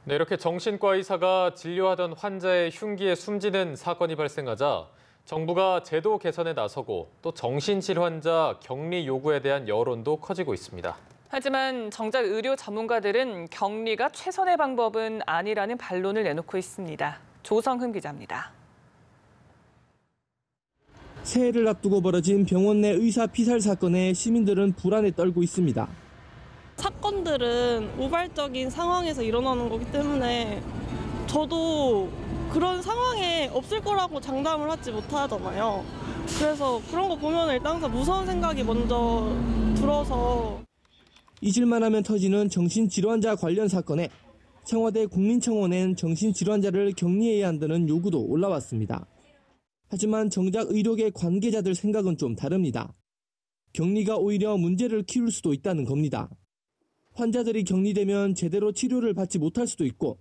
네, 이렇게 정신과 의사가 진료하던 환자의 흉기에 숨지는 사건이 발생하자 정부가 제도 개선에 나서고 또 정신질환자 격리 요구에 대한 여론도 커지고 있습니다. 하지만 정작 의료 전문가들은 격리가 최선의 방법은 아니라는 반론을 내놓고 있습니다. 조성흠 기자입니다. 새해를 앞두고 벌어진 병원 내 의사 피살 사건에 시민들은 불안에 떨고 있습니다. 사건들은 우발적인 상황에서 일어나는 거기 때문에 저도 그런 상황에 없을 거라고 장담을 하지 못하잖아요. 그래서 그런 거 보면 일단 항상 무서운 생각이 먼저 들어서. 잊을만 하면 터지는 정신질환자 관련 사건에 청와대 국민청원엔 정신질환자를 격리해야 한다는 요구도 올라왔습니다. 하지만 정작 의료계 관계자들 생각은 좀 다릅니다. 격리가 오히려 문제를 키울 수도 있다는 겁니다. 환자들이 격리되면 제대로 치료를 받지 못할 수도 있고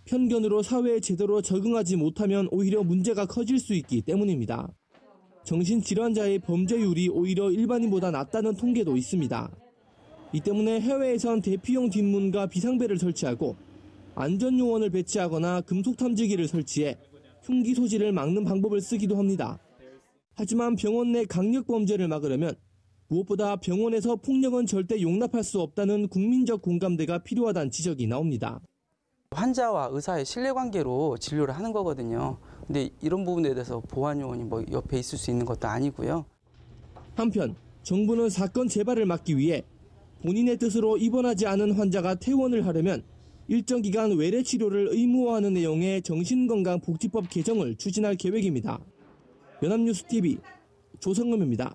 편견으로 사회에 제대로 적응하지 못하면 오히려 문제가 커질 수 있기 때문입니다. 정신질환자의 범죄율이 오히려 일반인보다 낮다는 통계도 있습니다. 이 때문에 해외에선 대피용 뒷문과 비상벨을 설치하고 안전요원을 배치하거나 금속탐지기를 설치해 흉기 소지를 막는 방법을 쓰기도 합니다. 하지만 병원 내 강력 범죄를 막으려면 무엇보다 병원에서 폭력은 절대 용납할 수 없다는 국민적 공감대가 필요하다는 지적이 나옵니다. 환자와 의사의 신뢰관계로 진료를 하는 거거든요. 근데 이런 부분에 대해서 보안요원이 옆에 있을 수 있는 것도 아니고요. 한편 정부는 사건 재발을 막기 위해 본인의 뜻으로 입원하지 않은 환자가 퇴원을 하려면 일정 기간 외래 치료를 의무화하는 내용의 정신건강복지법 개정을 추진할 계획입니다. 연합뉴스TV 조성음입니다.